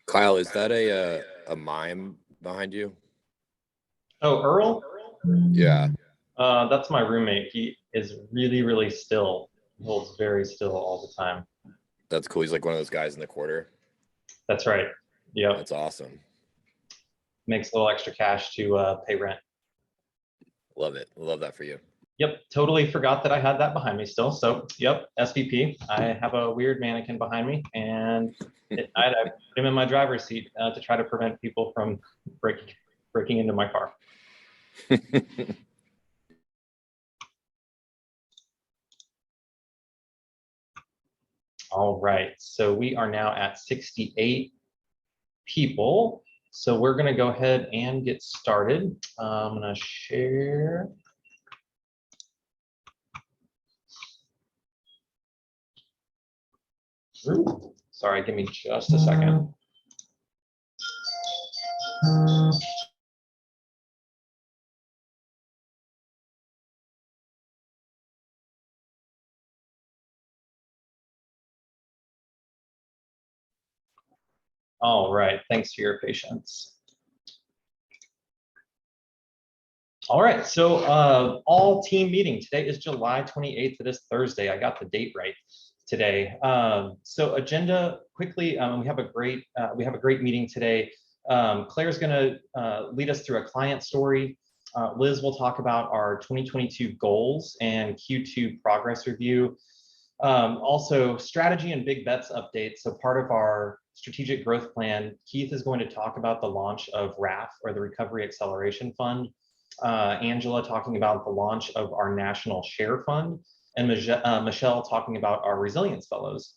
Kyle, is that a mime behind you? Oh, Earl? Yeah, That's my roommate. He is really, really still. He holds very still all the time. that's cool. He's like one of those guys in the quarter. That's right. Yep. That's awesome. Makes a little extra cash to pay rent. Love it. Love that for you. Yep. Totally forgot that I had that behind me still. So, yep. SVP. I have a weird mannequin behind me, and I put him in my driver's seat to try to prevent people from breaking into my car. All right. So we are now at 68 people. So we're going to go ahead and get started. I'm going to share. Ooh, sorry, give me just a second. All right, thanks for your patience. All right, so all team meeting. Today is July 28th. It is Thursday. I got the date right today. So agenda quickly. We have a great meeting today. Claire's going to lead us through a client story. Liz will talk about our 2022 goals and Q2 progress review. Also, strategy and big bets update. So part of our strategic growth plan, Keith is going to talk about the launch of RAF, or the Recovery Acceleration Fund. Angela talking about the launch of our National Share Fund, and Michelle talking about our Resilience Fellows.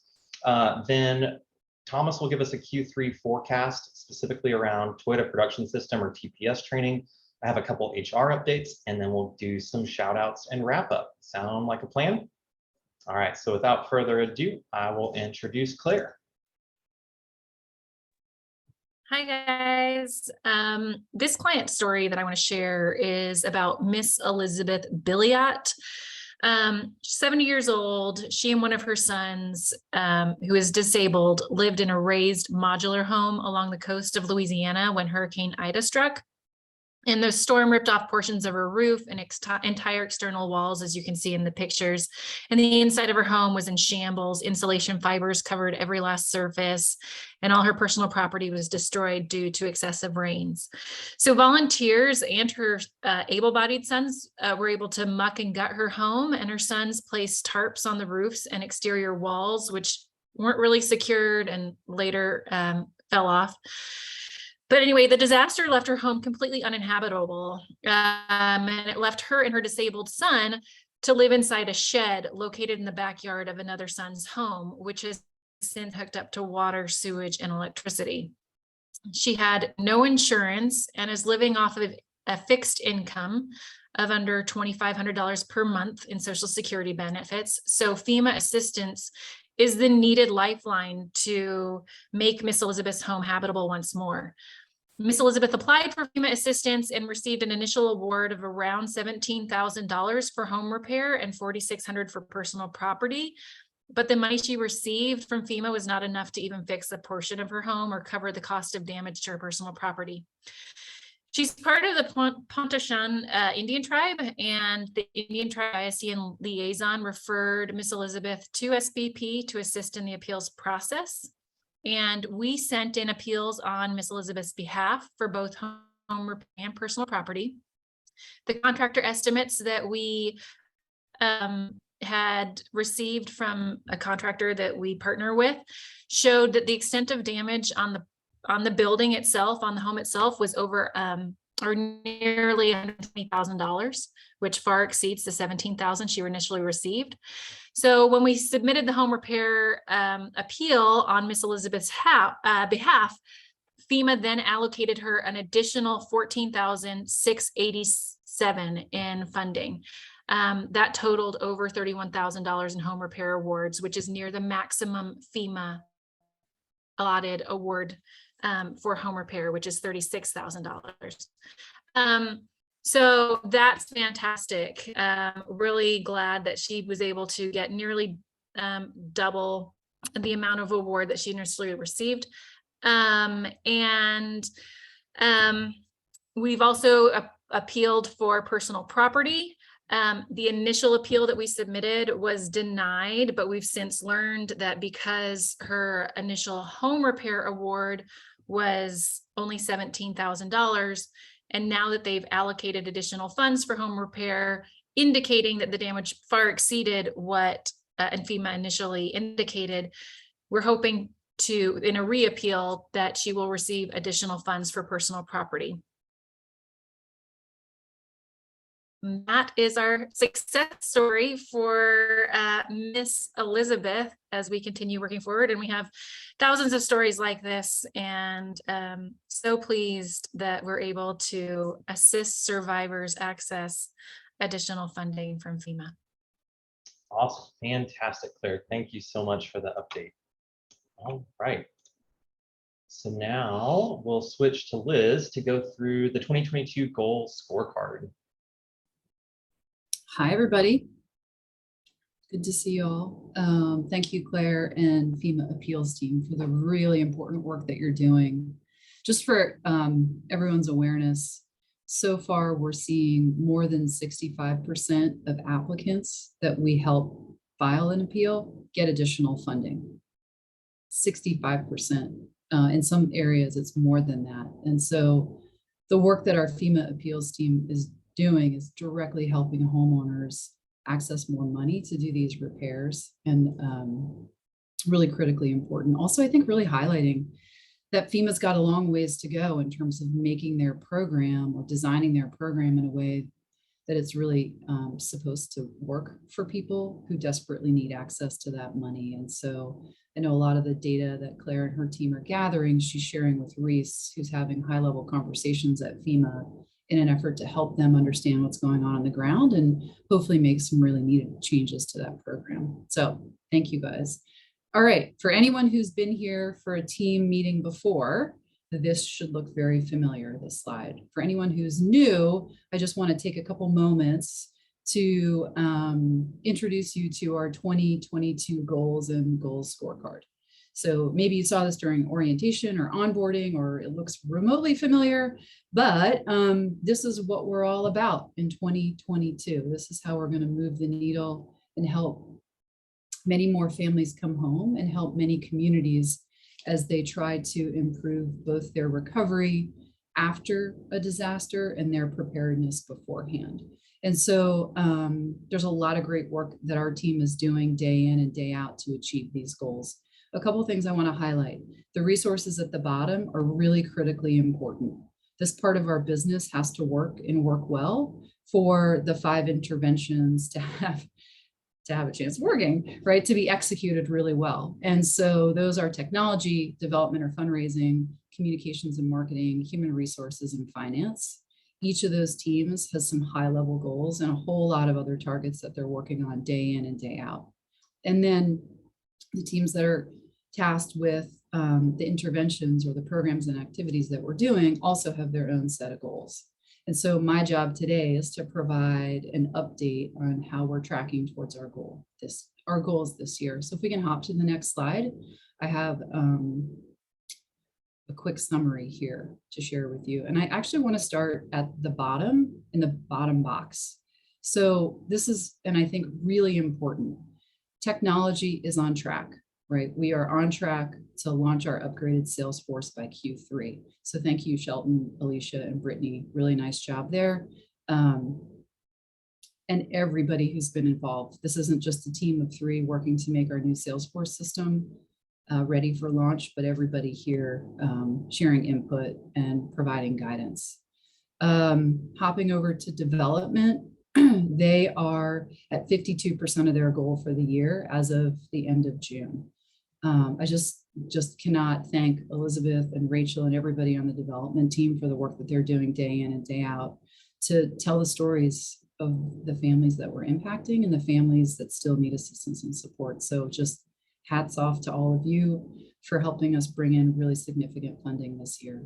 Then Thomas will give us a Q3 forecast, specifically around Toyota Production System, or TPS training. I have a couple HR updates, and then we'll do some shout outs and wrap up. Sound like a plan? All right, so without further ado, I will introduce Claire. Hi guys. This client story that I want to share is about Miss Elizabeth Billiot. 70 years old. She and one of her sons, who is disabled, lived in a raised modular home along the coast of Louisiana when Hurricane Ida struck. And the storm ripped off portions of her roof and entire external walls, as you can see in the pictures. And the inside of her home was in shambles. Insulation fibers covered every last surface, and all her personal property was destroyed due to excessive rains. So volunteers and her able-bodied sons were able to muck and gut her home, and her sons placed tarps on the roofs and exterior walls, which weren't really secured and later fell off. But anyway, the disaster left her home completely uninhabitable, and it left her and her disabled son to live inside a shed located in the backyard of another son's home, which has since hooked up to water, sewage, and electricity. She had no insurance and is living off of a fixed income of under $2,500 per month in Social Security benefits. So FEMA assistance is the needed lifeline to make Miss Elizabeth's home habitable once more. Miss Elizabeth applied for FEMA assistance and received an initial award of around $17,000 for home repair and $4,600 for personal property. But the money she received from FEMA was not enough to even fix a portion of her home or cover the cost of damage to her personal property. She's part of the Pontchartrain Indian tribe, and the Indian tribe ISCN liaison referred Miss Elizabeth to SBP to assist in the appeals process. And we sent in appeals on Miss Elizabeth's behalf for both home repair and personal property. The contractor estimates that we had received from a contractor that we partner with showed that the extent of damage on the building itself, on the home itself, was over or nearly $120,000, which far exceeds the $17,000 she initially received. So when we submitted the home repair appeal on Miss Elizabeth's behalf, FEMA then allocated her an additional $14,687 in funding. That totaled over $31,000 in home repair awards, which is near the maximum FEMA allotted award for home repair, which is $36,000. So that's fantastic. Really glad that she was able to get nearly double the amount of award that she initially received. And we've also appealed for personal property. The initial appeal that we submitted was denied, but we've since learned that because her initial home repair award was only $17,000, and now that they've allocated additional funds for home repair, indicating that the damage far exceeded what FEMA initially indicated, we're hoping to, in a reappeal, that she will receive additional funds for personal property. And that is our success story for Miss Elizabeth as we continue working forward. And we have thousands of stories like this, and so pleased that we're able to assist survivors access additional funding from FEMA. Awesome. Fantastic, Claire. Thank you so much for the update. All right. So now we'll switch to Liz to go through the 2022 goal scorecard. Hi, everybody. Good to see you all. Thank you, Claire and FEMA appeals team, for the really important work that you're doing. Just for everyone's awareness, so far we're seeing more than 65% of applicants that we help file an appeal get additional funding. 65%. In some areas, it's more than that. And so the work that our FEMA appeals team is doing is directly helping homeowners access more money to do these repairs, and really critically important. Also, I think really highlighting that FEMA's got a long ways to go in terms of making their program or designing their program in a way that it's really supposed to work for people who desperately need access to that money. And so I know a lot of the data that Claire and her team are gathering, she's sharing with Reese, who's having high-level conversations at FEMA in an effort to help them understand what's going on the ground and hopefully make some really needed changes to that program. So thank you, guys. All right, for anyone who's been here for a team meeting before, this should look very familiar, this slide. For anyone who's new, I just want to take a couple moments to introduce you to our 2022 goals and goals scorecard. So maybe you saw this during orientation or onboarding, or it looks remotely familiar, but this is what we're all about in 2022. This is how we're going to move the needle and help many more families come home and help many communities as they try to improve both their recovery after a disaster and their preparedness beforehand. And so there's a lot of great work that our team is doing day in and day out to achieve these goals. A couple of things I want to highlight. The resources at the bottom are really critically important. This part of our business has to work and work well for the 5 interventions to have a chance of working, right? To be executed really well. And so those are technology, development or fundraising, communications and marketing, human resources, and finance. Each of those teams has some high-level goals and a whole lot of other targets that they're working on day in and day out. And then the teams that are tasked with the interventions or the programs and activities that we're doing also have their own set of goals. And so my job today is to provide an update on how we're tracking towards our goals this year. So if we can hop to the next slide, I have a quick summary here to share with you. And I actually want to start at the bottom, in the bottom box. So this is, and I think really important, technology is on track, right? We are on track to launch our upgraded Salesforce by Q3. So thank you, Shelton, Alicia, and Brittany. Really nice job there. And everybody who's been involved. This isn't just a team of 3 working to make our new Salesforce system ready for launch, but everybody here sharing input and providing guidance. Hopping over to development, they are at 52% of their goal for the year as of the end of June. I just cannot thank Elizabeth and Rachel and everybody on the development team for the work that they're doing day in and day out to tell the stories of the families that we're impacting and the families that still need assistance and support. So just hats off to all of you for helping us bring in really significant funding this year.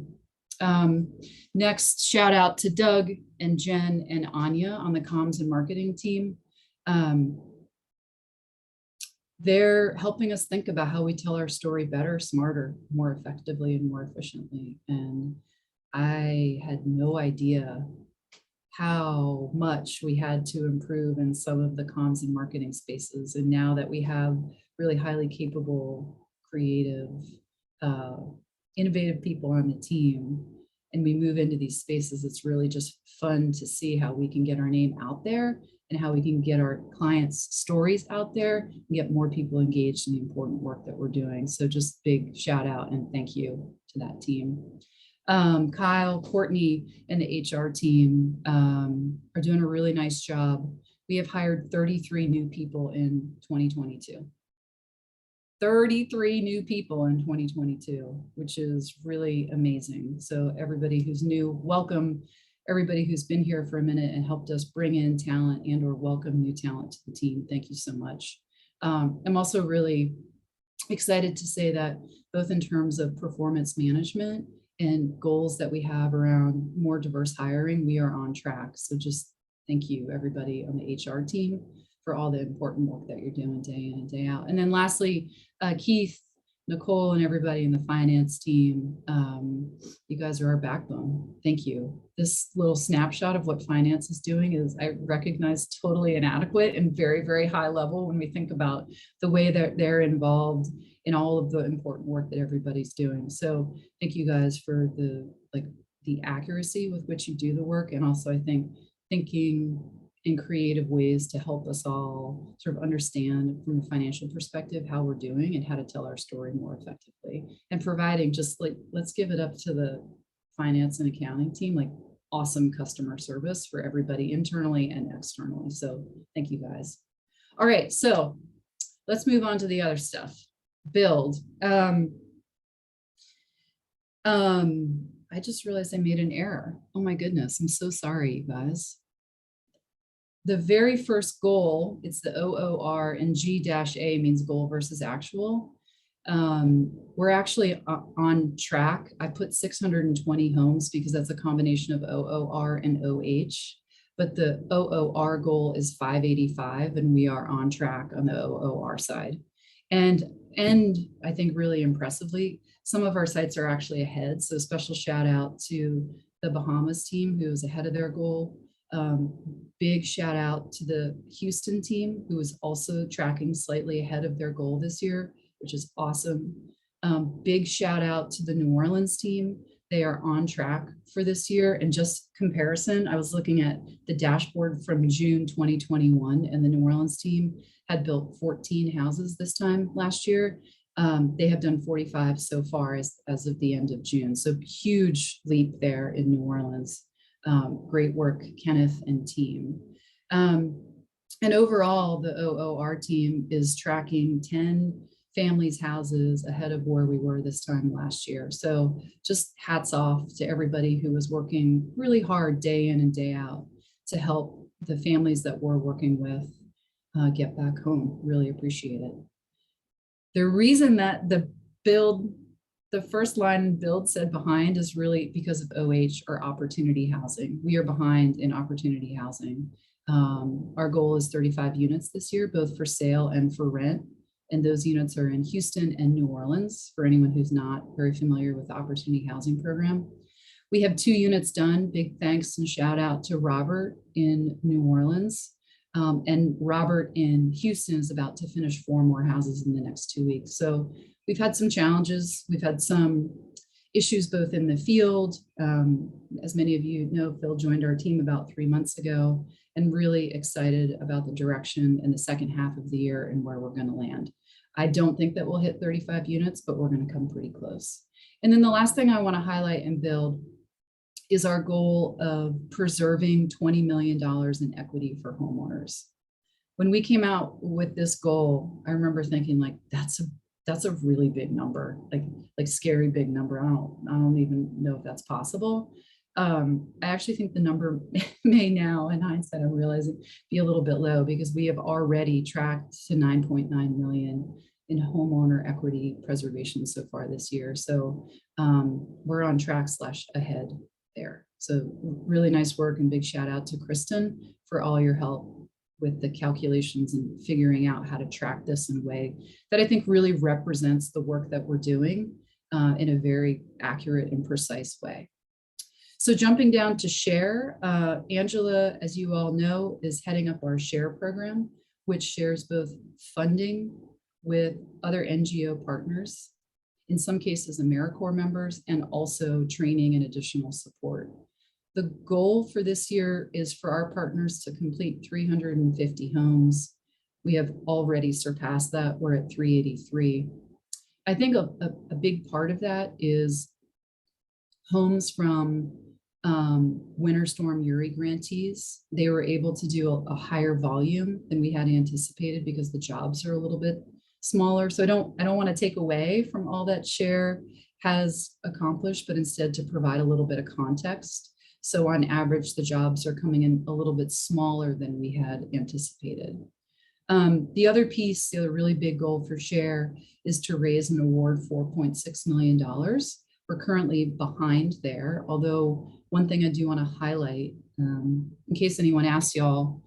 Next, shout out to Doug and Jen and Anya on the comms and marketing team. they're helping us think about how we tell our story better, smarter, more effectively, and more efficiently. And I had no idea how much we had to improve in some of the comms and marketing spaces. And now that we have really highly capable, creative, uh, innovative people on the team, and we move into these spaces, it's really just fun to see how we can get our name out there and how we can get our clients' stories out there and get more people engaged in the important work that we're doing. So just big shout out and thank you to that team. Kyle, Courtney, and the HR team are doing a really nice job. We have hired 33 new people in 2022. 33 new people in 2022, which is really amazing. So everybody who's new, welcome. Everybody who's been here for a minute and helped us bring in talent and or welcome new talent to the team. Thank you so much. I'm also really excited to say that both in terms of performance management and goals that we have around more diverse hiring, we are on track. So just thank you, everybody on the HR team, for all the important work that you're doing day in and day out. And then lastly, Keith, Nicole, and everybody in the finance team, you guys are our backbone. Thank you. This little snapshot of what finance is doing is, I recognize, totally inadequate and very, very high level when we think about the way that they're involved in all of the important work that everybody's doing. So thank you guys for the accuracy with which you do the work. And also, I think, thinking in creative ways to help us all sort of understand from a financial perspective how we're doing and how to tell our story more effectively, and providing, just like, let's give it up to the finance and accounting team, like awesome customer service for everybody internally and externally. So thank you guys. All right, so let's move on to the other stuff. Build. I just realized I made an error. Oh my goodness, I'm so sorry, you guys. The very first goal, it's the OOR, and G-A means goal versus actual. We're actually on track. I put 620 homes because that's a combination of OOR and OH, but the OOR goal is 585, and we are on track on the OOR side. And I think really impressively, some of our sites are actually ahead. So special shout out to the Bahamas team, who is ahead of their goal. Big shout out to the Houston team, who is also tracking slightly ahead of their goal this year, which is awesome. Big shout out to the New Orleans team. They are on track for this year. And just comparison, I was looking at the dashboard from June 2021, and the New Orleans team had built 14 houses this time last year. They have done 45 so far as of the end of June. So huge leap there in New Orleans. Great work, Kenneth and team. And overall, the OOR team is tracking 10 families' houses ahead of where we were this time last year. So just hats off to everybody who was working really hard day in and day out to help the families that we're working with get back home. Really appreciate it. The reason that the first line in build said behind is really because of OH, or opportunity housing. We are behind in opportunity housing. Our goal is 35 units this year, both for sale and for rent. And those units are in Houston and New Orleans, for anyone who's not very familiar with the opportunity housing program. We have 2 units done. Big thanks and shout out to Robert in New Orleans. And Robert in Houston is about to finish 4 more houses in the next 2 weeks. So we've had some challenges. We've had some issues both in the field. As many of you know, Phil joined our team about 3 months ago, and really excited about the direction in the second half of the year and where we're going to land. I don't think that we'll hit 35 units, but we're going to come pretty close. And then the last thing I want to highlight and build is our goal of preserving $20 million in equity for homeowners. When we came out with this goal, I remember thinking, like, that's a really big number, like scary big number. I don't even know if that's possible. I actually think the number may now, in hindsight, I'm realizing, be a little bit low, because we have already tracked to 9.9 million in homeowner equity preservation so far this year. So we're on track / ahead there. So really nice work, and big shout out to Kristen for all your help with the calculations and figuring out how to track this in a way that I think really represents the work that we're doing in a very accurate and precise way. So jumping down to SHARE, Angela, as you all know, is heading up our SHARE program, which shares both funding with other NGO partners, in some cases AmeriCorps members, and also training and additional support. The goal for this year is for our partners to complete 350 homes. We have already surpassed that. We're at 383. I think a big part of that is homes from Winter Storm Uri grantees. They were able to do a higher volume than we had anticipated because the jobs are a little bit smaller. So I don't want to take away from all that SHARE has accomplished, but instead to provide a little bit of context. So on average, the jobs are coming in a little bit smaller than we had anticipated. The other piece, the other really big goal for SHARE is to raise and award $4.6 million. We're currently behind there, although one thing I do want to highlight, in case anyone asks y'all,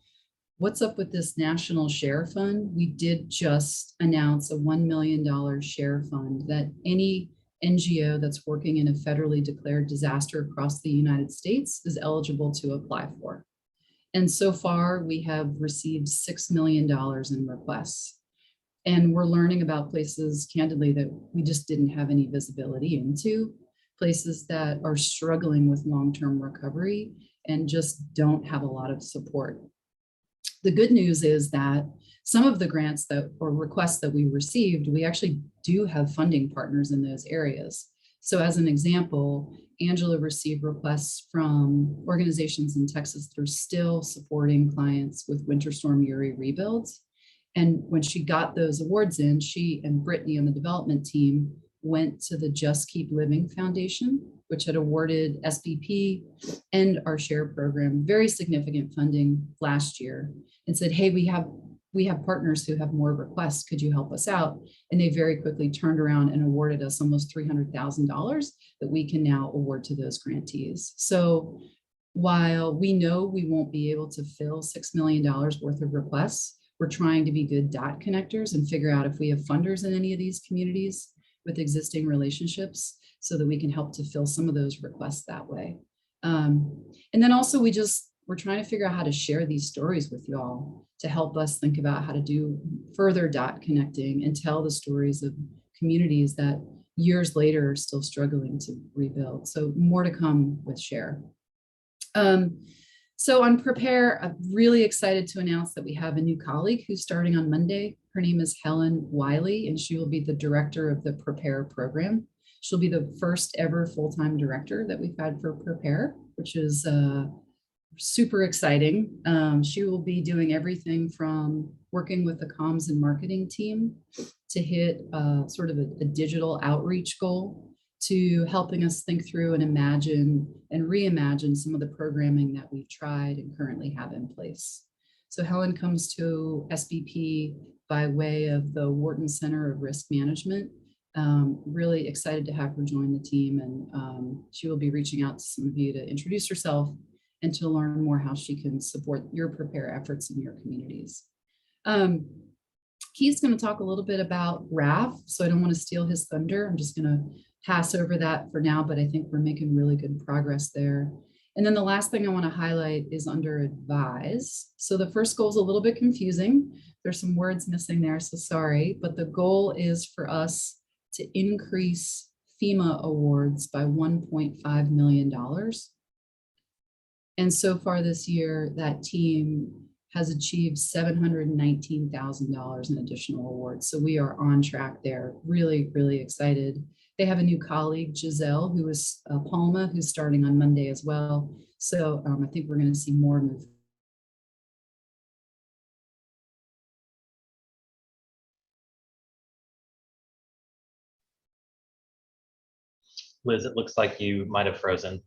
what's up with this National SHARE Fund? We did just announce a $1 million SHARE Fund that any NGO that's working in a federally declared disaster across the United States is eligible to apply for. And so far, we have received $6 million in requests. And we're learning about places, candidly, that we just didn't have any visibility into, places that are struggling with long-term recovery and just don't have a lot of support. The good news is that some of the grants that or requests that we received, we actually do have funding partners in those areas. So as an example, Angela received requests from organizations in Texas that are still supporting clients with Winter Storm Uri rebuilds. And when she got those awards in, she and Brittany on the development team went to the Just Keep Living Foundation, which had awarded SBP and our SHARE program very significant funding last year, and said, hey, we have partners who have more requests. Could you help us out? And they very quickly turned around and awarded us almost $300,000 that we can now award to those grantees. So while we know we won't be able to fill $6 million worth of requests, we're trying to be good dot connectors and figure out if we have funders in any of these communities with existing relationships so that we can help to fill some of those requests that way. And then also we're trying to figure out how to share these stories with y'all to help us think about how to do further dot connecting and tell the stories of communities that years later are still struggling to rebuild. So more to come with SHARE. So on Prepare, I'm really excited to announce that we have a new colleague who's starting on Monday. Her name is Helen Wiley, and she will be the director of the Prepare program. She'll be the first ever full-time director that we've had for Prepare, which is super exciting. She will be doing everything from working with the comms and marketing team to hit sort of a digital outreach goal, to helping us think through and imagine and reimagine some of the programming that we've tried and currently have in place. So Helen comes to SBP by way of the Wharton Center of Risk Management. Really excited to have her join the team, and she will be reaching out to some of you to introduce herself and to learn more how she can support your Prepare efforts in your communities. He's going to talk a little bit about RAF, so I don't want to steal his thunder. I'm just going to pass over that for now, but I think we're making really good progress there. And then the last thing I want to highlight is under Advise. So the first goal is a little bit confusing. There's some words missing there, so sorry, but the goal is for us to increase FEMA awards by $1.5 million. And so far this year, that team has achieved $719,000 in additional awards. So we are on track there. Really, really excited. They have a new colleague, Giselle, who is Palma, who's starting on Monday as well. So I think we're going to see more move. Liz, it looks like you might have frozen.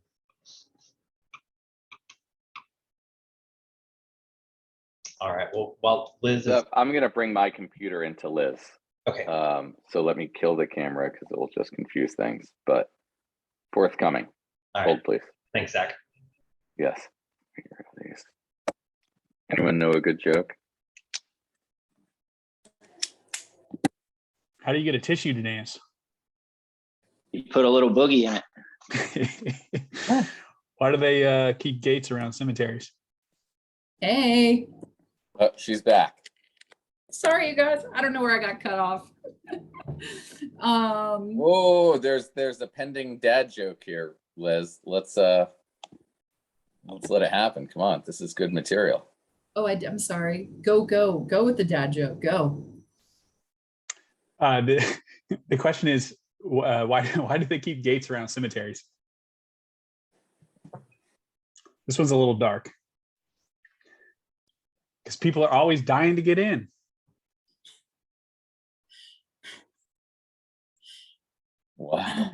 All right, well, while Liz is... I'm going to bring my computer into Liz. Okay. So let me kill the camera because it will just confuse things, but forthcoming. All right. Hold, please. Thanks, Zach. Yes. Get rid of these. Anyone know a good joke? How do you get a tissue to dance? You put a little boogie in it. Why do they keep gates around cemeteries? Hey, Oh, she's back. sorry, you guys. I don't know where I got cut off. Whoa, there's a pending dad joke here, Liz. Let's let it happen. Come on, this is good material. Oh, I'm sorry. Go with the dad joke. Go. The question is, why do they keep gates around cemeteries? This one's a little dark. Because people are always dying to get in. Wow.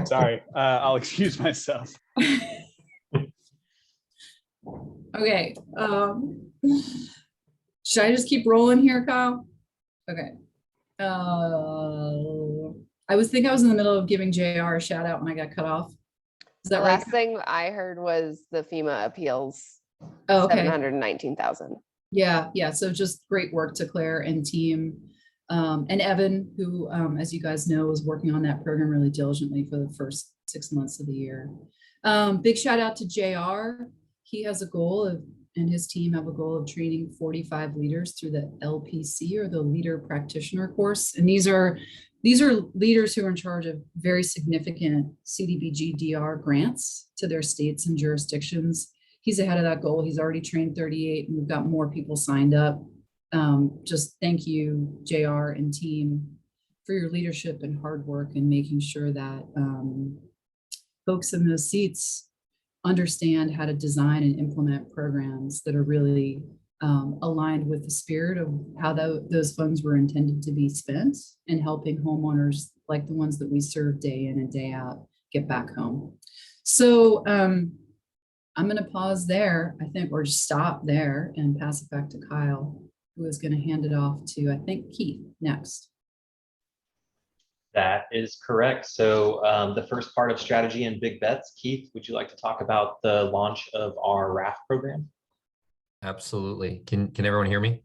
Sorry, I'll excuse myself. Okay. Should I just keep rolling here, Kyle? Okay. I was in the middle of giving JR a shout out when I got cut off. Is that The right? last thing I heard was the FEMA appeals, Oh, okay. 719,000. Yeah. So just great work to Claire and team. And Evan, who, as you guys know, was working on that program really diligently for the first 6 months of the year. Big shout out to JR. He has a goal of, and his team have a goal of training 45 leaders through the LPC, or the Leader Practitioner course. And these are leaders who are in charge of very significant CDBG DR grants to their states and jurisdictions. He's ahead of that goal. He's already trained 38, and we've got more people signed up. Just thank you, JR and team, for your leadership and hard work and making sure that folks in those seats understand how to design and implement programs that are really aligned with the spirit of how those funds were intended to be spent, and helping homeowners like the ones that we serve day in and day out get back home. So I'm going to pause there, I think, or just stop there and pass it back to Kyle, who is going to hand it off to, I think, Keith next. That is correct. So the first part of strategy and big bets, Keith, would you like to talk about the launch of our RAFT program? Absolutely. Can everyone hear me?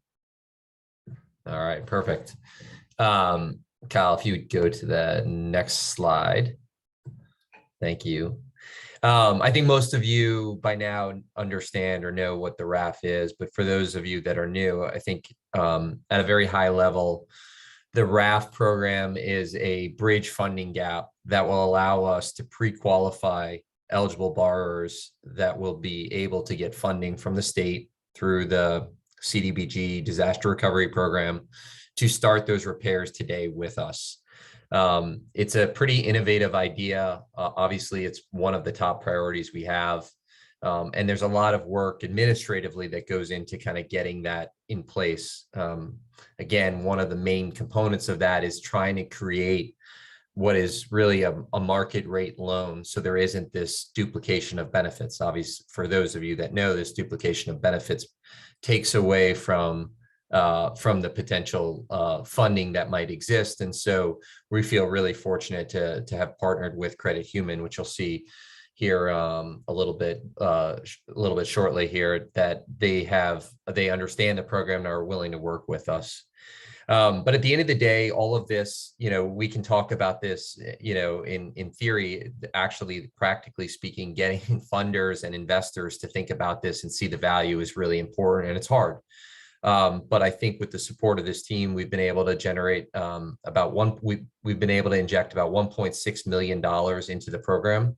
All right, perfect. Kyle, if you would go to the next slide. Thank you. I think most of you by now understand or know what the RAF is, but for those of you that are new, I think at a very high level, the RAF program is a bridge funding gap that will allow us to pre-qualify eligible borrowers that will be able to get funding from the state through the CDBG disaster recovery program to start those repairs today with us. It's a pretty innovative idea. Obviously, it's one of the top priorities we have. And there's a lot of work administratively that goes into kind of getting that in place. Again, one of the main components of that is trying to create what is really a market rate loan. So there isn't this duplication of benefits. Obviously, for those of you that know, this duplication of benefits takes away from the potential funding that might exist. And so we feel really fortunate to have partnered with Credit Human, which you'll see here a little bit shortly here, that they understand the program and are willing to work with us. But at the end of the day, all of this, we can talk about this, in theory. Actually, practically speaking, getting funders and investors to think about this and see the value is really important, and it's hard. But I think with the support of this team, we've been able to generate we've been able to inject about $1.6 million into the program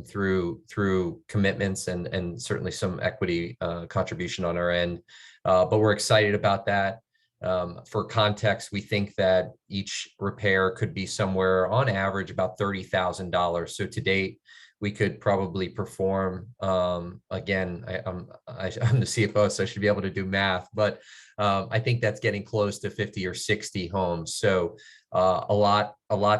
through commitments and certainly some equity contribution on our end. But we're excited about that. For context, we think that each repair could be somewhere on average about $30,000. So to date, we could probably perform, again, I'm the CFO, so I should be able to do math, but I think that's getting close to 50 or 60 homes. So a lot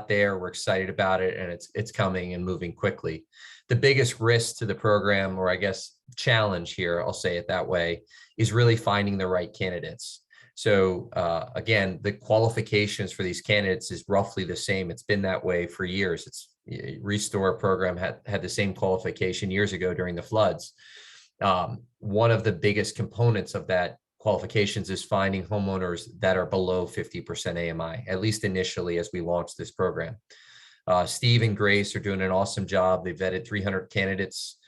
there. We're excited about it, and it's coming and moving quickly. The biggest risk to the program, or I guess challenge here, I'll say it that way, is really finding the right candidates. So again, the qualifications for these candidates is roughly the same. It's been that way for years. Restore program had the same qualification years ago during the floods. One of the biggest components of that qualifications is finding homeowners that are below 50% AMI, at least initially as we launch this program. Steve and Grace are doing an awesome job. They've vetted 300 candidates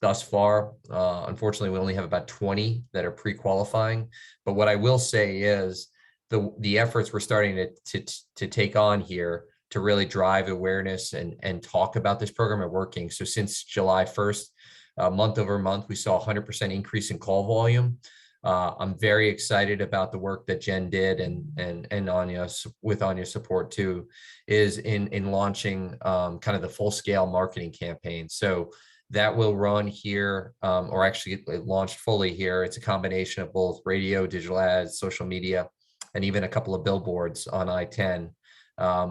thus far. Unfortunately, we only have about 20 that are pre-qualifying. But what I will say is the efforts we're starting to take on here to really drive awareness and talk about this program are working. So since July 1st, month over month, we saw 100% increase in call volume. I'm very excited about the work that Jen did and Anya, with Anya's support too, is in launching kind of the full scale marketing campaign. So that will run here, or actually it launched fully here. It's a combination of both radio, digital ads, social media, and even a couple of billboards on I-10,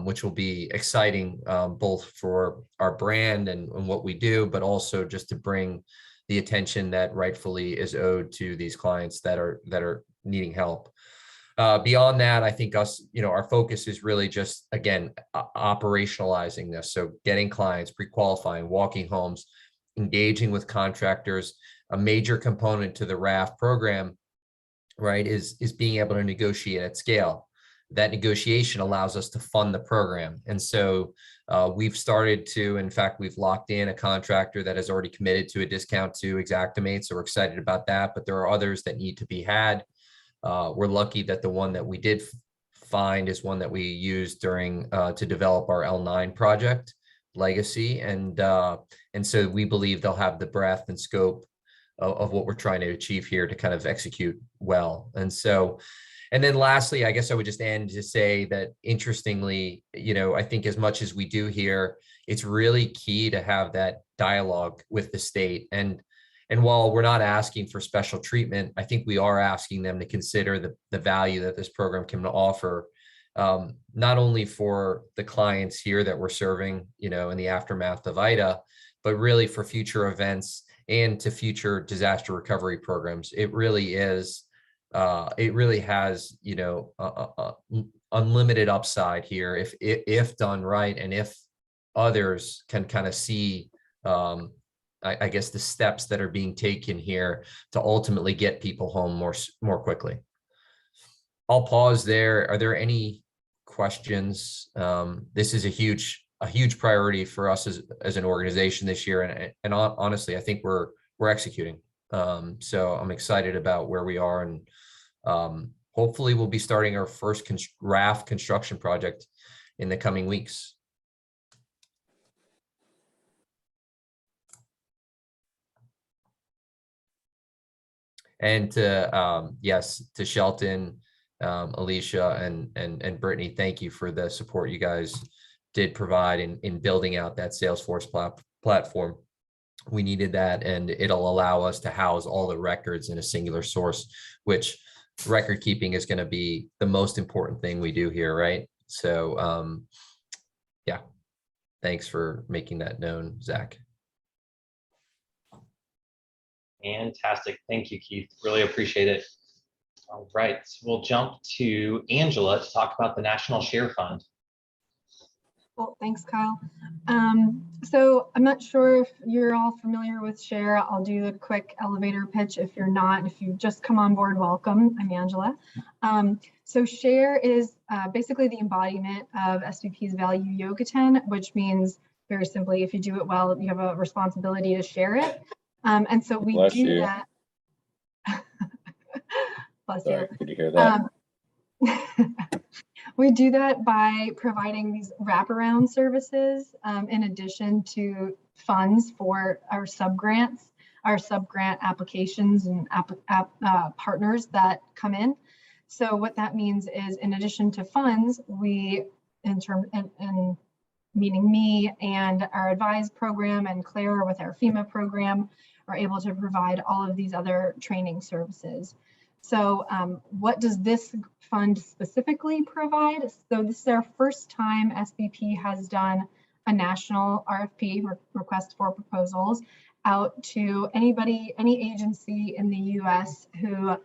which will be exciting both for our brand and what we do, but also just to bring the attention that rightfully is owed to these clients that are needing help. Beyond that, I think our focus is really just, again, operationalizing this. So getting clients, pre-qualifying, walking homes, engaging with contractors. A major component to the RAF program, right, is being able to negotiate at scale. That negotiation allows us to fund the program. And so we've started to, in fact, we've locked in a contractor that has already committed to a discount to Xactimate. So we're excited about that, but there are others that need to be had. We're lucky that the one that we did find is one that we used during to develop our L9 project, Legacy. And so we believe they'll have the breadth and scope of what we're trying to achieve here to kind of execute well. And then lastly, I guess I would just end to say that, interestingly, I think as much as we do here, it's really key to have that dialogue with the state. And while we're not asking for special treatment, I think we are asking them to consider the value that this program can offer, not only for the clients here that we're serving, in the aftermath of Ida, but really for future events and to future disaster recovery programs. It really is. It really has, unlimited upside here if done right, and if others can kind of see, I guess, the steps that are being taken here to ultimately get people home more quickly. I'll pause there. Are there any questions? This is a huge priority for us as an organization this year, and honestly, I think we're executing. So I'm excited about where we are, and hopefully we'll be starting our first RAF construction project in the coming weeks. And to Shelton, Alicia, and Brittany, thank you for the support you guys did provide in building out that Salesforce platform. We needed that, and it'll allow us to house all the records in a singular source, which record keeping is going to be the most important thing we do here, right? So yeah, thanks for making that known, Zach. Fantastic. Thank you, Keith. Really appreciate it. All right, so we'll jump to Angela to talk about the National Share Fund. Well, thanks, Kyle. So I'm not sure if you're all familiar with Share. I'll do a quick elevator pitch. If you're not, if you just come on board, welcome. I'm Angela. So Share is basically the embodiment of SVP's value Yogaten, which means, very simply, if you do it well, you have a responsibility to share it. And so we Bless do you. that. Bless Sorry, you. could you hear that? We do that by providing these wraparound services in addition to funds for our subgrant applications and partners that come in. So what that means is, in addition to funds, we, meaning me and our Advise program and Claire with our FEMA program, are able to provide all of these other training services. So what does this fund specifically provide? So this is our first time SVP has done a national RFP, request for proposals, out to anybody, any agency in the US who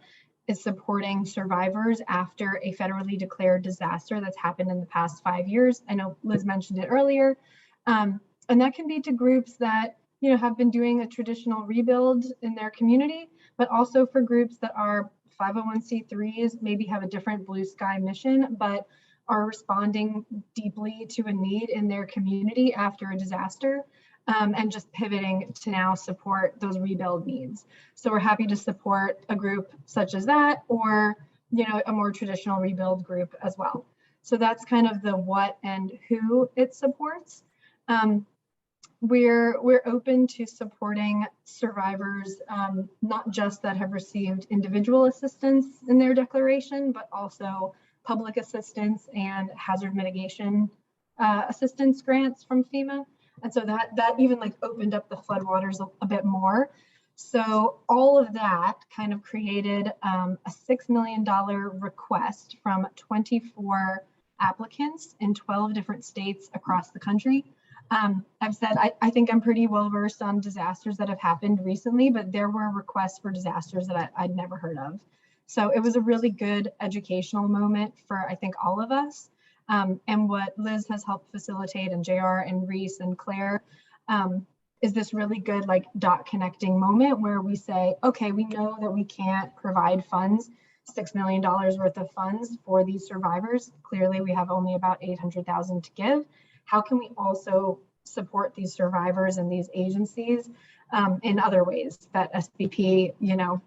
is supporting survivors after a federally declared disaster that's happened in the past 5 years. I know Liz mentioned it earlier. And that can be to groups that have been doing a traditional rebuild in their community, but also for groups that are 501c3s, maybe have a different blue sky mission, but are responding deeply to a need in their community after a disaster, and just pivoting to now support those rebuild needs. So we're happy to support a group such as that, or a more traditional rebuild group as well. So that's kind of the what and who it supports. We're open to supporting survivors, not just that have received individual assistance in their declaration, but also public assistance and hazard mitigation assistance grants from FEMA. And so that even like opened up the floodwaters a bit more. So all of that kind of created a $6 million request from 24 applicants in 12 different states across the country. I've said, I think I'm pretty well versed on disasters that have happened recently, but there were requests for disasters that I'd never heard of. So it was a really good educational moment for, I think, all of us. And what Liz has helped facilitate, and JR and Reese and Claire, is this really good like dot connecting moment where we say, okay, we know that we can't provide funds, $6 million worth of funds for these survivors. Clearly, we have only about 800,000 to give. How can we also support these survivors and these agencies in other ways that SBP,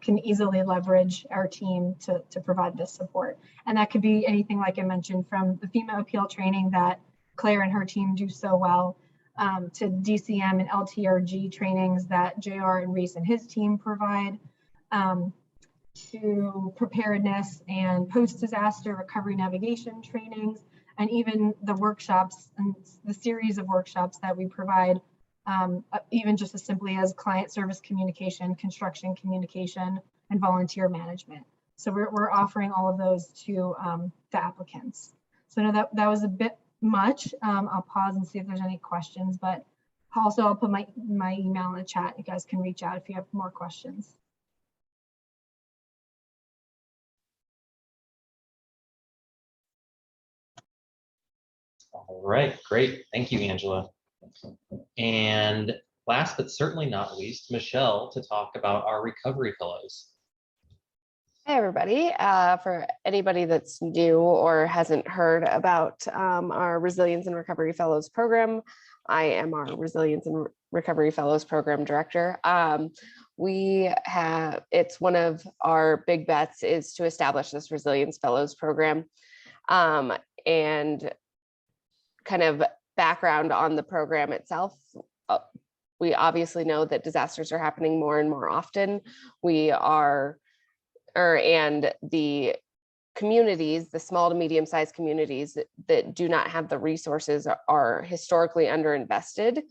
can easily leverage our team to provide this support? And that could be anything, like I mentioned, from the FEMA appeal training that Claire and her team do so well, to DCM and LTRG trainings that JR and Reese and his team provide, to preparedness and post-disaster recovery navigation trainings, and even the workshops and the series of workshops that we provide, even just as simply as client service communication, construction communication, and volunteer management. So we're offering all of those to the applicants. So I know that was a bit much. I'll pause and see if there's any questions, but also I'll put my email in the chat. You guys can reach out if you have more questions. All right, great. Thank you, Angela. And last but certainly not least, Michelle, to talk about our Recovery Fellows. Hey, everybody. For anybody that's new or hasn't heard about our Resilience and Recovery Fellows program, I am our Resilience and Recovery Fellows program director. It's one of our big bets is to establish this Resilience Fellows program. And kind of background on the program itself. We obviously know that disasters are happening more and more often. And the communities, the small to medium sized communities that do not have the resources are historically underinvested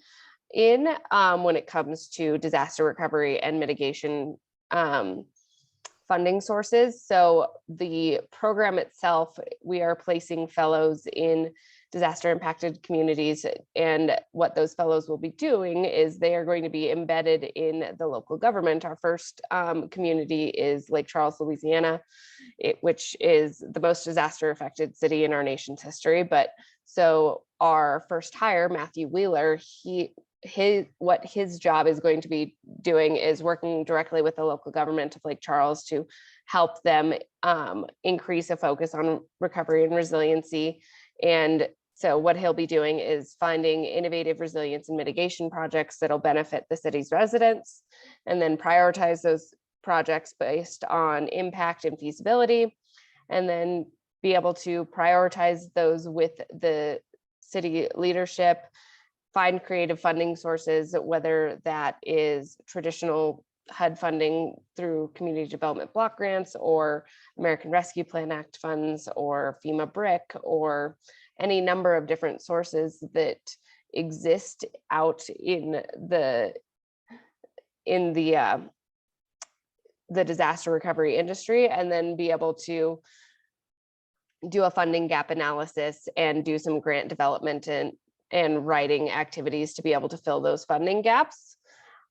in when it comes to disaster recovery and mitigation funding sources. So the program itself, we are placing fellows in disaster impacted communities, and what those fellows will be doing is they are going to be embedded in the local government. Our first community is Lake Charles, Louisiana, which is the most disaster affected city in our nation's history. But so our first hire, Matthew Wheeler, what his job is going to be doing is working directly with the local government of Lake Charles to help them increase a focus on recovery and resiliency. And so what he'll be doing is finding innovative resilience and mitigation projects that'll benefit the city's residents, and then prioritize those projects based on impact and feasibility, and then be able to prioritize those with the city leadership, find creative funding sources, whether that is traditional HUD funding through community development block grants or American Rescue Plan Act funds or FEMA BRIC or any number of different sources that exist out in the disaster recovery industry, and then be able to do a funding gap analysis and do some grant development and writing activities to be able to fill those funding gaps.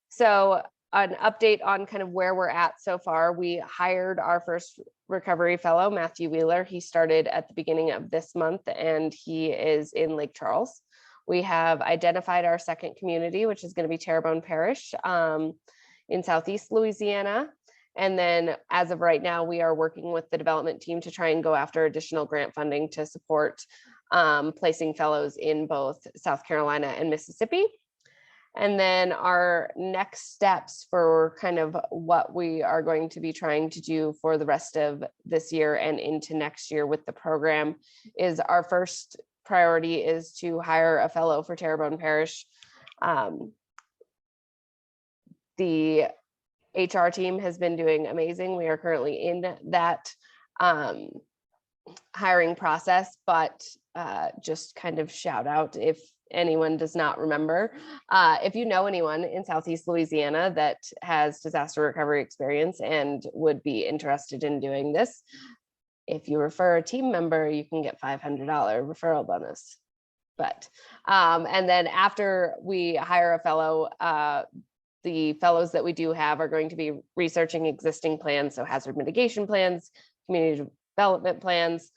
So an update on kind of where we're at so far. We hired our first recovery fellow, Matthew Wheeler. He started at the beginning of this month, and he is in Lake Charles. we have identified our second community, which is going to be Terrebonne Parish in Southeast Louisiana. And then as of right now, we are working with the development team to try and go after additional grant funding to support placing fellows in both South Carolina and Mississippi. And then our next steps for kind of what we are going to be trying to do for the rest of this year and into next year with the program is our first priority is to hire a fellow for Terrebonne Parish. The HR team has been doing amazing. We are currently in that hiring process, but just kind of shout out if anyone does not remember. If you know anyone in Southeast Louisiana that has disaster recovery experience and would be interested in doing this, if you refer a team member, you can get $500 referral bonus. But, and then after we hire a fellow, the fellows that we do have are going to be researching existing plans, so hazard mitigation plans, community development plans,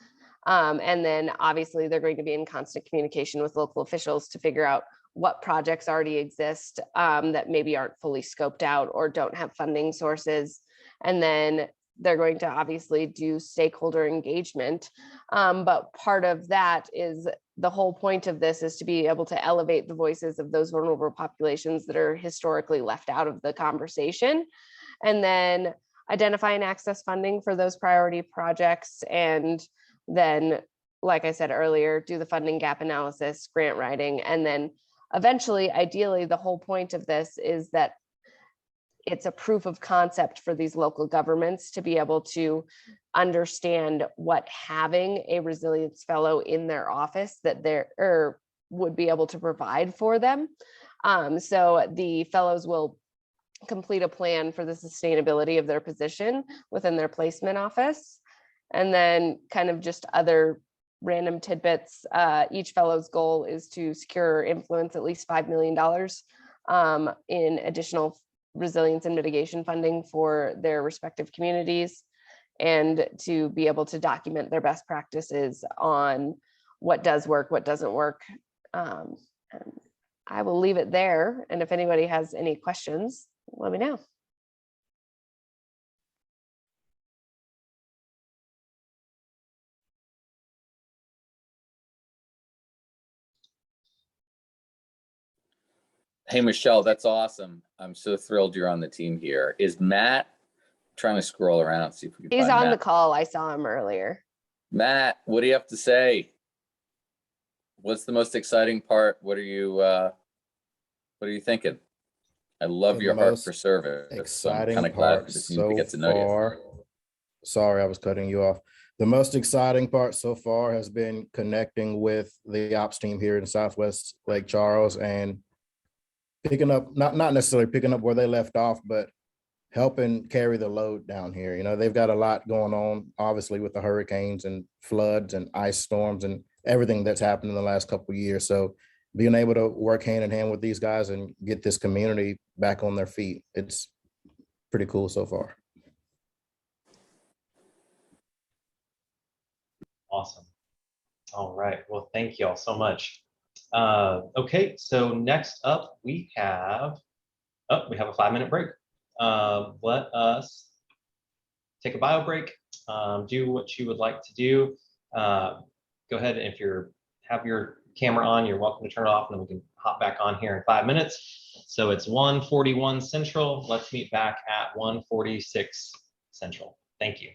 and then obviously they're going to be in constant communication with local officials to figure out what projects already exist that maybe aren't fully scoped out or don't have funding sources. And then they're going to obviously do stakeholder engagement. But part of that is the whole point of this is to be able to elevate the voices of those vulnerable populations that are historically left out of the conversation. And then identify and access funding for those priority projects. And then, like I said earlier, do the funding gap analysis, grant writing, and then eventually, ideally, the whole point of this is that it's a proof of concept for these local governments to be able to understand what having a resilience fellow in their office that they're would be able to provide for them. So the fellows will complete a plan for the sustainability of their position within their placement office. And then kind of just other random tidbits. Each fellow's goal is to secure or influence at least $5 million in additional resilience and mitigation funding for their respective communities, and to be able to document their best practices on what does work, what doesn't work. And I will leave it there. And if anybody has any questions, let me know. Hey, Michelle, that's awesome. I'm so thrilled you're on the team here. Is Matt trying to scroll around, see if we can He's find on the Matt? call. I saw him earlier. Matt, what do you have to say? What's the most exciting part? What are you thinking? I love The your heart most for service. So I'm exciting kind of glad part for the team to so get to know you. far. Sorry, I was cutting you off. The most exciting part so far has been connecting with the ops team here in Southwest Lake Charles and picking up, not necessarily picking up where they left off, but helping carry the load down here. You know, they've got a lot going on, obviously, with the hurricanes and floods and ice storms and everything that's happened in the last couple of years. So being able to work hand in hand with these guys and get this community back on their feet, it's pretty cool so far. Awesome. All right. Well, thank you all so much. Okay, so next up we have a 5-minute break. Let us take a bio break, do what you would like to do. Go ahead, and if you have your camera on, you're welcome to turn it off, and then we can hop back on here in 5 minutes. So it's 1:41 Central. Let's meet back at 1:46 Central. Thank you.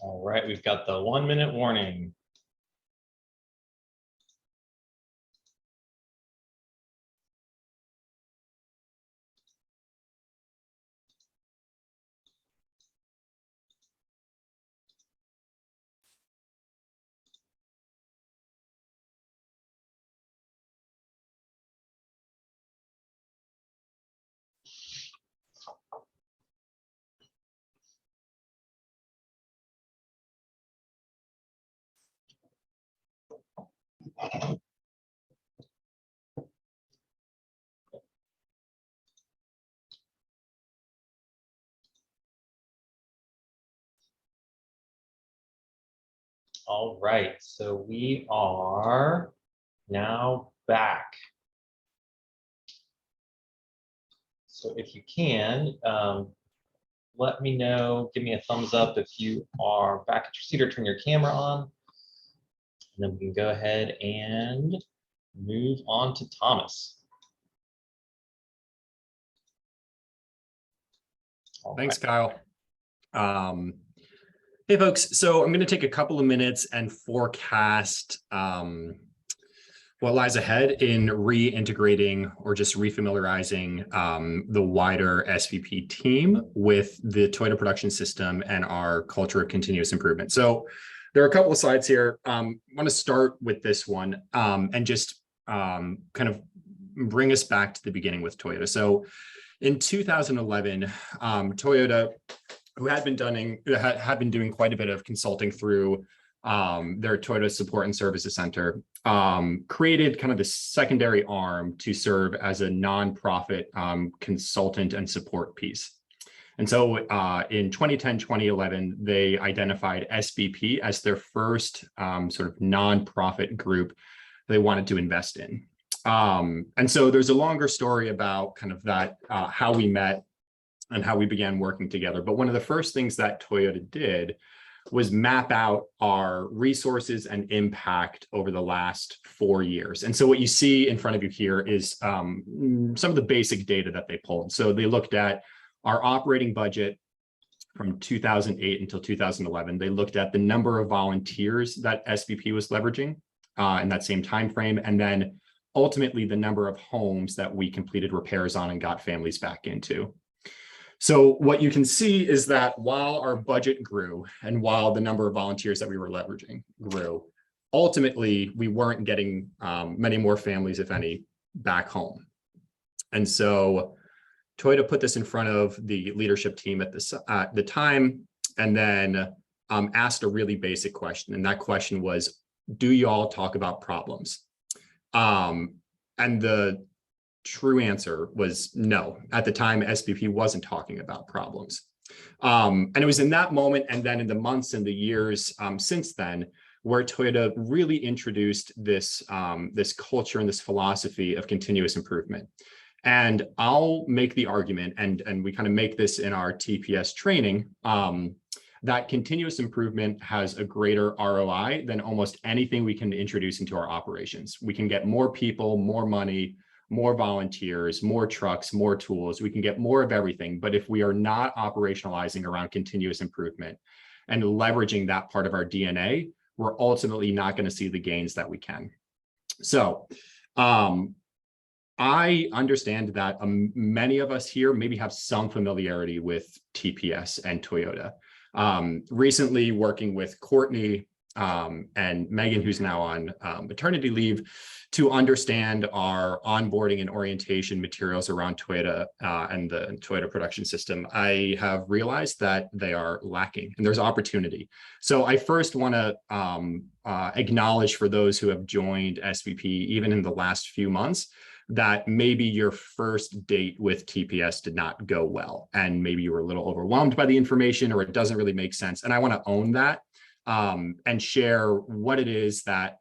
All right, we've got the 1-minute warning. All right, so we are now back. So if you can, let me know, give me a thumbs up if you are back at your seat or turn your camera on. And then we can go ahead and move on to Thomas. All Thanks, right. Kyle. Hey, folks. So I'm going to take a couple of minutes and forecast what lies ahead in reintegrating or just refamiliarizing the wider SVP team with the Toyota Production System and our culture of continuous improvement. So there are a couple of slides here. I want to start with this one and just kind of bring us back to the beginning with Toyota. So in 2011, Toyota, who had been doing quite a bit of consulting through their Toyota Support and Services Center, created kind of the secondary arm to serve as a nonprofit consultant and support piece. And so in 2010, 2011, they identified SVP as their first sort of nonprofit group they wanted to invest in. And so there's a longer story about kind of that, how we met and how we began working together. But one of the first things that Toyota did was map out our resources and impact over the last 4 years. And so what you see in front of you here is some of the basic data that they pulled. So they looked at our operating budget from 2008 until 2011. They looked at the number of volunteers that SVP was leveraging in that same time frame, and then ultimately the number of homes that we completed repairs on and got families back into. So what you can see is that while our budget grew and while the number of volunteers that we were leveraging grew, ultimately we weren't getting many more families, if any, back home. And so Toyota put this in front of the leadership team at the time, and then asked a really basic question. And that question was, do y'all talk about problems? And the true answer was no. At the time, SVP wasn't talking about problems. And it was in that moment, and then in the months and the years since then, where Toyota really introduced this, this culture and this philosophy of continuous improvement. And I'll make the argument, and we kind of make this in our TPS training, that continuous improvement has a greater ROI than almost anything we can introduce into our operations. We can get more people, more money, more volunteers, more trucks, more tools. We can get more of everything. But if we are not operationalizing around continuous improvement and leveraging that part of our DNA, we're ultimately not going to see the gains that we can. So I understand that many of us here maybe have some familiarity with TPS and Toyota. Recently working with Courtney and Megan, who's now on maternity leave, to understand our onboarding and orientation materials around Toyota and the Toyota Production System, I have realized that they are lacking and there's opportunity. So I first want to acknowledge for those who have joined SVP, even in the last few months, that maybe your first date with TPS did not go well, and maybe you were a little overwhelmed by the information, or it doesn't really make sense. And I want to own that and share what it is that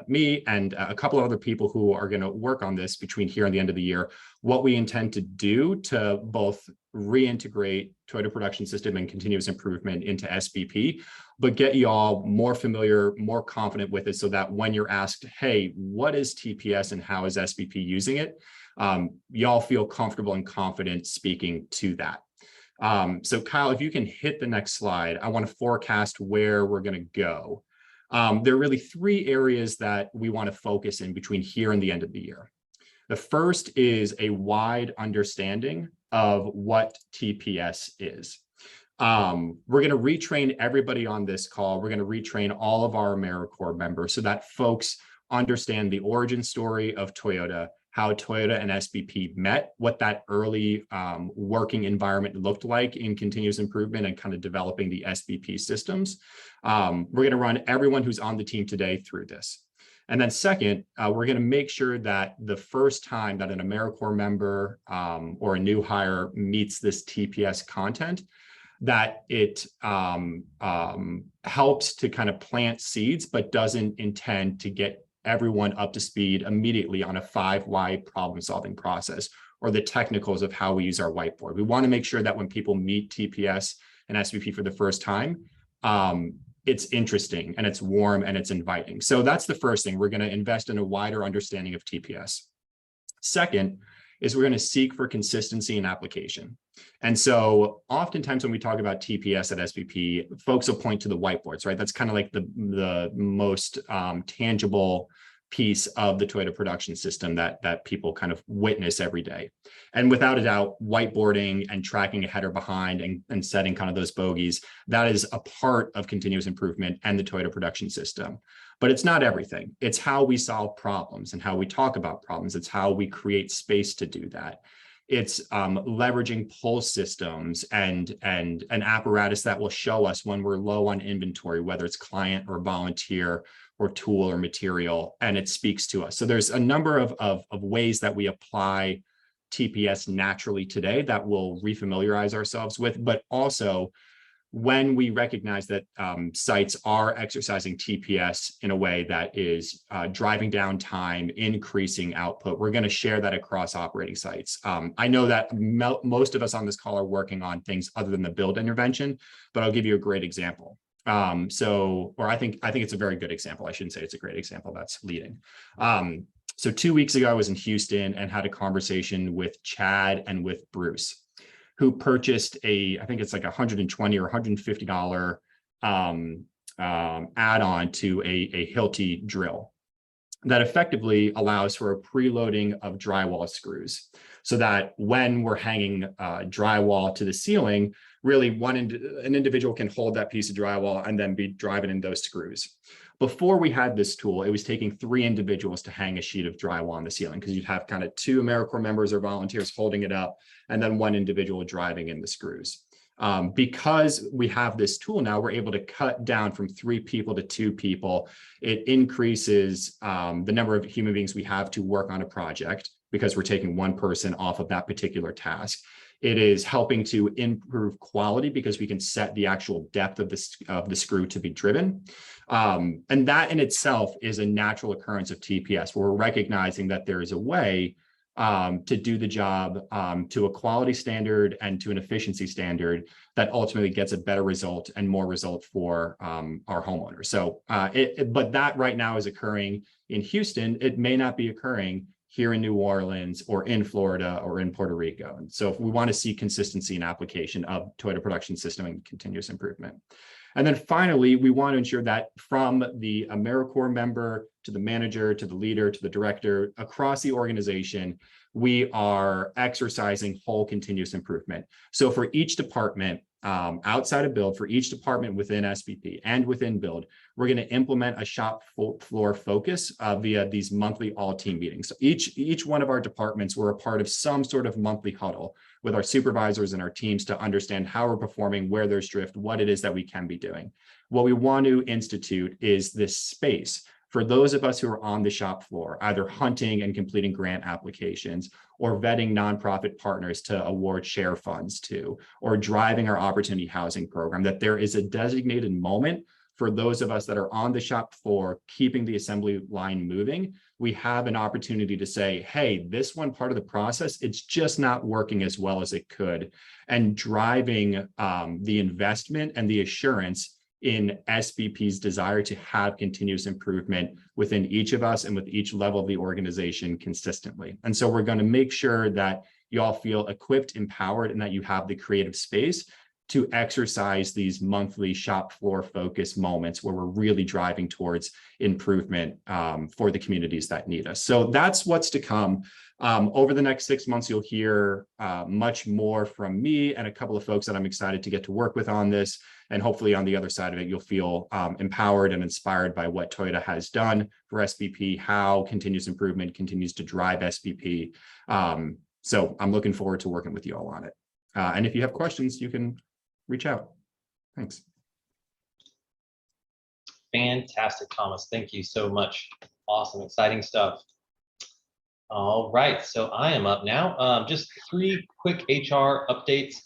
me and a couple of other people who are going to work on this between here and the end of the year, what we intend to do to both reintegrate Toyota Production System and continuous improvement into SVP, but get you all more familiar, more confident with it, so that when you're asked, hey, what is TPS and how is SVP using it, y'all feel comfortable and confident speaking to that. So Kyle, if you can hit the next slide, I want to forecast where we're going to go. There are really three areas that we want to focus in between here and the end of the year. The first is a wide understanding of what TPS is. We're going to retrain everybody on this call. We're going to retrain all of our AmeriCorps members so that folks understand the origin story of Toyota, how Toyota and SBP met, what that early working environment looked like in continuous improvement and kind of developing the SBP systems. We're going to run everyone who's on the team today through this. And then second, we're going to make sure that the first time that an AmeriCorps member or a new hire meets this TPS content, that it helps to kind of plant seeds, but doesn't intend to get everyone up to speed immediately on a 5 why problem-solving process or the technicals of how we use our whiteboard. We want to make sure that when people meet TPS and SBP for the first time, it's interesting and it's warm and it's inviting. So that's the first thing. We're going to invest in a wider understanding of TPS. Second is we're going to seek for consistency in application. And so oftentimes when we talk about TPS at SBP, folks will point to the whiteboards, right? That's kind of like the most tangible piece of the Toyota production system that people kind of witness every day. And without a doubt, whiteboarding and tracking ahead or behind and setting kind of those bogeys, that is a part of continuous improvement and the Toyota production system. But it's not everything. It's how we solve problems and how we talk about problems. It's how we create space to do that. It's leveraging pull systems and an apparatus that will show us when we're low on inventory, whether it's client or volunteer or tool or material, and it speaks to us. So there's a number of ways that we apply TPS naturally today that we'll refamiliarize ourselves with, but also when we recognize that sites are exercising TPS in a way that is driving down time, increasing output, we're going to share that across operating sites. I know that most of us on this call are working on things other than the build intervention, but I'll give you a great example. I think it's a very good example. I shouldn't say it's a great example. That's leading. So 2 weeks ago, I was in Houston and had a conversation with Chad and with Bruce, who purchased I think it's like $120 or $150 add-on to a Hilti drill that effectively allows for a preloading of drywall screws, so that when we're hanging drywall to the ceiling, really an individual can hold that piece of drywall and then be driving in those screws. Before we had this tool, it was taking 3 individuals to hang a sheet of drywall on the ceiling, because you'd have kind of 2 AmeriCorps members or volunteers holding it up and then 1 individual driving in the screws. Because we have this tool now, we're able to cut down from 3 people to 2 people. It increases the number of human beings we have to work on a project because we're taking 1 person off of that particular task. It is helping to improve quality because we can set the actual depth of the screw to be driven. And that in itself is a natural occurrence of TPS, where we're recognizing that there is a way to do the job to a quality standard and to an efficiency standard that ultimately gets a better result and more result for our homeowners. So, but that right now is occurring in Houston. It may not be occurring here in New Orleans or in Florida or in Puerto Rico. And so if we want to see consistency in application of Toyota production system and continuous improvement. And then finally, we want to ensure that from the AmeriCorps member to the manager, to the leader, to the director, across the organization, we are exercising whole continuous improvement. So for each department, outside of build, for each department within SBP and within build, we're going to implement a shop floor focus via these monthly all team meetings. So each one of our departments, we're a part of some sort of monthly huddle with our supervisors and our teams to understand how we're performing, where there's drift, what it is that we can be doing. What we want to institute is this space for those of us who are on the shop floor, either hunting and completing grant applications, or vetting nonprofit partners to award share funds to, or driving our opportunity housing program, that there is a designated moment for those of us that are on the shop floor, keeping the assembly line moving. We have an opportunity to say, hey, this one part of the process, it's just not working as well as it could, and driving the investment and the assurance in SBP's desire to have continuous improvement within each of us and with each level of the organization consistently. And so we're going to make sure that you all feel equipped, empowered, and that you have the creative space to exercise these monthly shop floor focus moments where we're really driving towards improvement for the communities that need us. So that's what's to come. Over the next 6 months, you'll hear much more from me and a couple of folks that I'm excited to get to work with on this. And hopefully on the other side of it, you'll feel empowered and inspired by what Toyota has done for SBP, how continuous improvement continues to drive SBP. So I'm looking forward to working with you all on it. And if you have questions, you can reach out. Thanks. Fantastic, Thomas. Thank you so much. Awesome, exciting stuff. All right, so I am up now. Just 3 quick HR updates.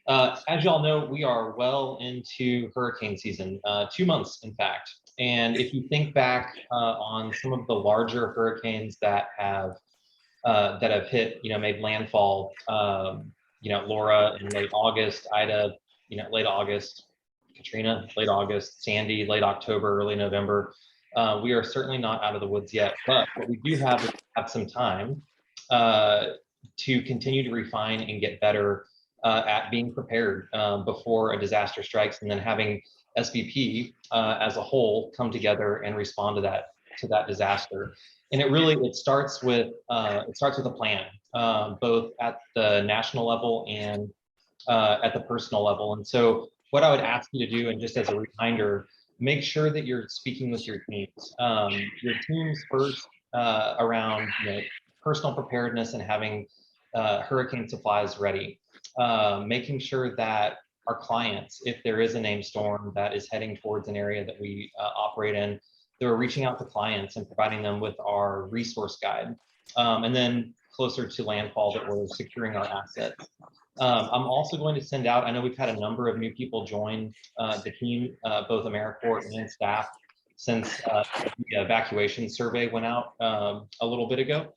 As y'all know, we are well into hurricane season, 2 months, in fact. And if you think back on some of the larger hurricanes that have hit, made landfall, Laura in late August, Ida, late August, Katrina, late August, Sandy, late October, early November. We are certainly not out of the woods yet, but what we do have some time to continue to refine and get better at being prepared before a disaster strikes, and then having SBP as a whole come together and respond to that disaster. And it starts with a plan, both at the national level and at the personal level. And so what I would ask you to do, and just as a reminder, make sure that you're speaking with your teams. Your teams first around personal preparedness and having hurricane supplies ready. Making sure that our clients, if there is a named storm that is heading towards an area that we operate in, they're reaching out to clients and providing them with our resource guide. And then closer to landfall, that we're securing our assets. I'm also going to send out, I know we've had a number of new people join the team, both AmeriCorps and staff, since the evacuation survey went out a little bit ago.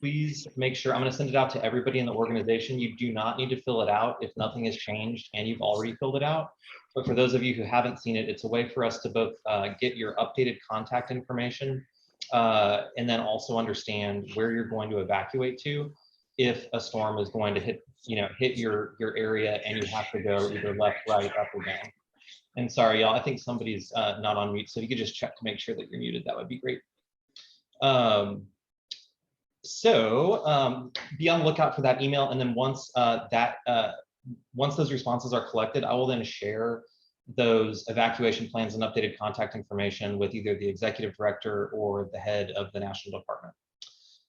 Please make sure, I'm going to send it out to everybody in the organization. You do not need to fill it out if nothing has changed and you've already filled it out. But for those of you who haven't seen it, it's a way for us to both get your updated contact information and then also understand where you're going to evacuate to if a storm is going to hit your area and you have to go either left, right, up, or down. And sorry, y'all, I think somebody's not on mute, so if you could just check to make sure that you're muted, that would be great. So be on the lookout for that email, and then once once those responses are collected, I will then share those evacuation plans and updated contact information with either the executive director or the head of the national department.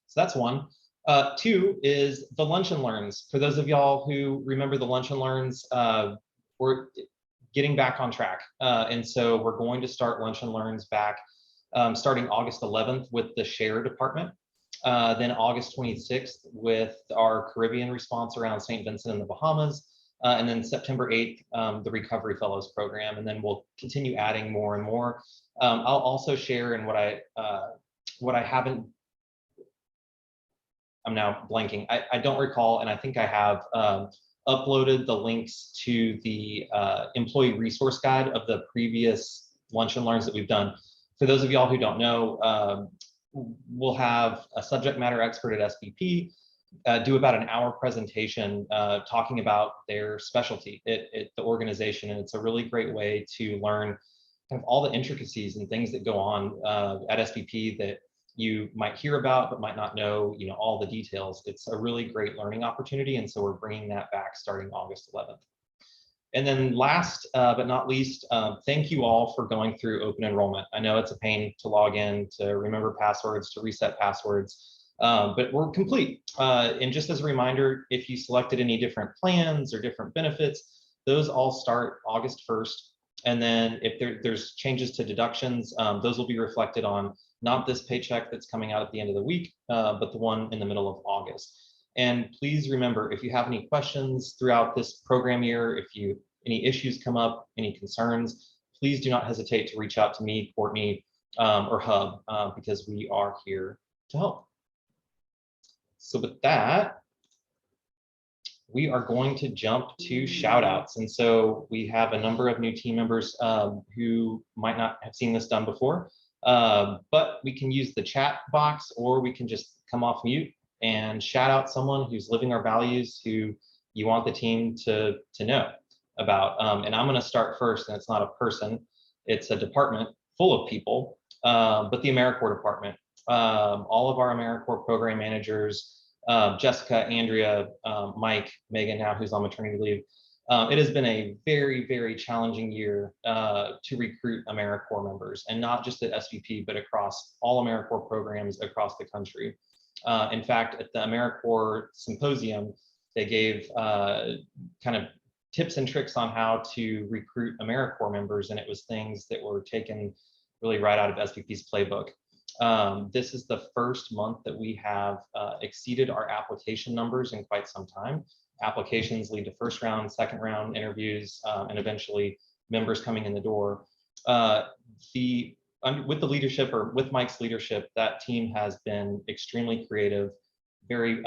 So that's one. 2 is the Lunch and Learns. For those of y'all who remember the Lunch and Learns, we're getting back on track. And so we're going to start Lunch and Learns back starting August 11th with the Share department, then August 26th with our Caribbean response around St. Vincent and the Bahamas, and then September 8th, the Recovery Fellows program, and then we'll continue adding more and more. I'll also share in what I haven't, I'm now blanking. I don't recall, and I think I have uploaded the links to the employee resource guide of the previous Lunch and Learns that we've done. For those of y'all who don't know, we'll have a subject matter expert at SBP do about an hour presentation talking about their specialty at the organization. And it's a really great way to learn kind of all the intricacies and things that go on at SBP that you might hear about but might not know, all the details. It's a really great learning opportunity, and so we're bringing that back starting August 11th. And then last but not least, thank you all for going through open enrollment. I know it's a pain to log in, to remember passwords, to reset passwords, but we're complete. And just as a reminder, if you selected any different plans or different benefits, those all start August 1st. And then if there's changes to deductions, those will be reflected on not this paycheck that's coming out at the end of the week, but the one in the middle of August. And please remember, if you have any questions throughout this program year, if any issues come up, any concerns, please do not hesitate to reach out to me, Courtney, or Hub, because we are here to help. So with that, we are going to jump to shout outs. And so we have a number of new team members who might not have seen this done before, but we can use the chat box, or we can just come off mute and shout out someone who's living our values, who you want the team to know about. And I'm going to start first, and it's not a person, it's a department full of people, but the AmeriCorps department. All of our AmeriCorps program managers, Jessica, Andrea, Mike, Megan now, who's on maternity leave. It has been a very, very challenging year to recruit AmeriCorps members, and not just at SVP, but across all AmeriCorps programs across the country. In fact, at the AmeriCorps Symposium, they gave kind of tips and tricks on how to recruit AmeriCorps members, and it was things that were taken really right out of SVP's playbook. This is the first month that we have exceeded our application numbers in quite some time. Applications lead to first round, second round interviews, and eventually members coming in the door. With the leadership, or with Mike's leadership, that team has been extremely creative, very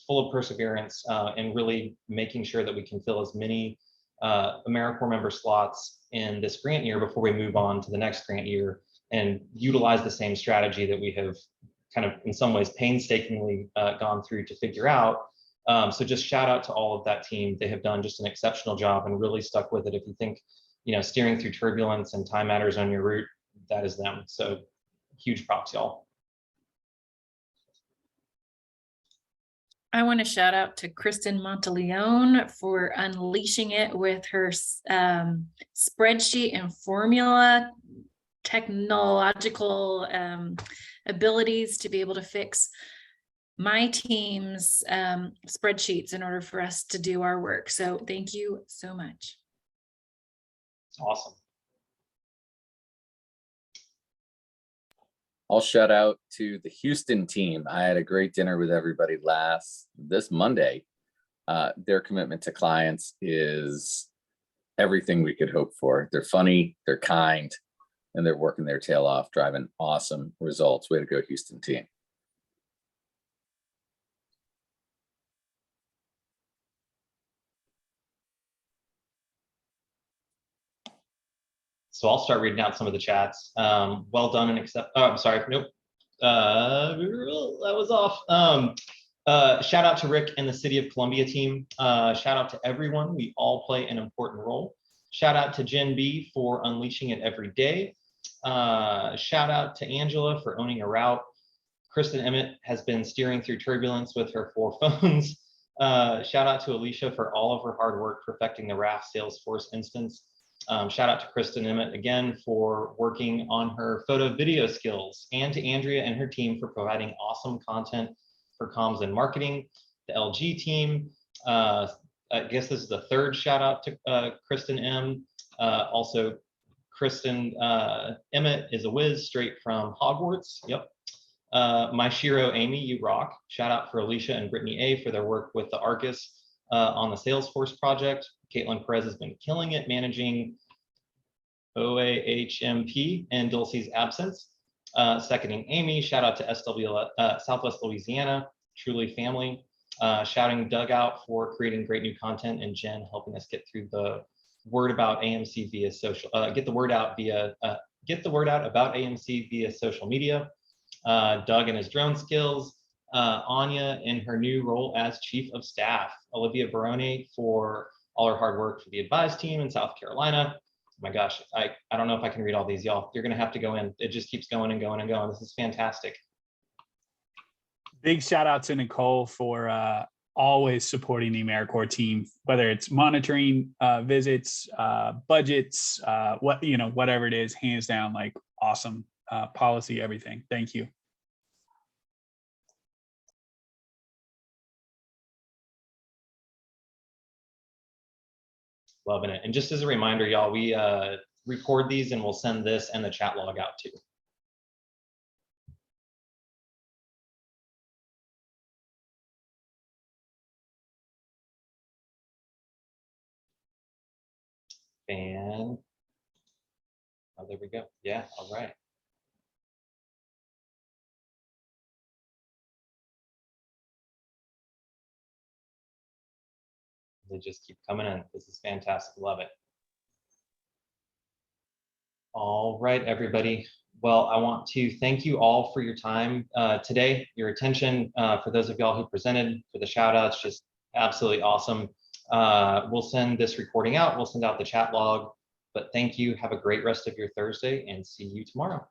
full of perseverance, and really making sure that we can fill as many AmeriCorps member slots in this grant year before we move on to the next grant year and utilize the same strategy that we have kind of in some ways painstakingly gone through to figure out. So just shout out to all of that team. They have done just an exceptional job and really stuck with it. If you think, steering through turbulence and time matters on your route, that is them. So huge props, y'all. I want to shout out to Kristen Monteleone for unleashing it with her spreadsheet and formula technological abilities to be able to fix my team's spreadsheets in order for us to do our work. So thank you so much. Awesome. I'll shout out to the Houston team. I had a great dinner with everybody this Monday. Their commitment to clients is everything we could hope for. They're funny, they're kind, and they're working their tail off, driving awesome results. Way to go, Houston team. So I'll start reading out some of the chats. Well done and accept. Oh, I'm sorry. Nope. That was off. Shout out to Rick and the City of Columbia team. Shout out to everyone. We all play an important role. Shout out to Gen B for unleashing it every day. Shout out to Angela for owning a route. Kristen Emmett has been steering through turbulence with her 4 phones. Shout out to Alicia for all of her hard work perfecting the RAF Salesforce instance. Shout out to Kristen Emmett again for working on her photo video skills, and to Andrea and her team for providing awesome content for comms and marketing. The LG team, I guess this is the 3rd shout out to Kristen M. Also, Kristen Emmett is a whiz straight from Hogwarts. Yep. My Shiro Amy, you rock. Shout out for Alicia and Brittany A for their work with the Arcus on the Salesforce project. Caitlin Perez has been killing it managing OAHMP in Dulcie's absence. Seconding Amy, shout out to Southwest Louisiana, truly family. Shouting Doug out for creating great new content, and Jen helping us get through the word about AMC via social, get the word out about AMC via social media. Doug and his drone skills. Anya in her new role as Chief of Staff. Olivia Barone for all her hard work for the Advise team in South Carolina. Oh my gosh, I don't know if I can read all these, y'all. You're gonna have to go in. It just keeps going and going and going. This is fantastic. Big shout out to Nicole for always supporting the AmeriCorps team, whether it's monitoring visits, budgets, whatever it is, hands down, like awesome policy, everything. Thank you. Loving it. And just as a reminder, y'all, we record these and we'll send this and the chat log out too. And oh, there we go. Yeah, all right. They just keep coming in. This is fantastic. Love it. All right, everybody. Well, I want to thank you all for your time today, your attention, for those of y'all who presented, for the shout outs, just absolutely awesome. We'll send this recording out. We'll send out the chat log, but thank you. Have a great rest of your Thursday and see you tomorrow.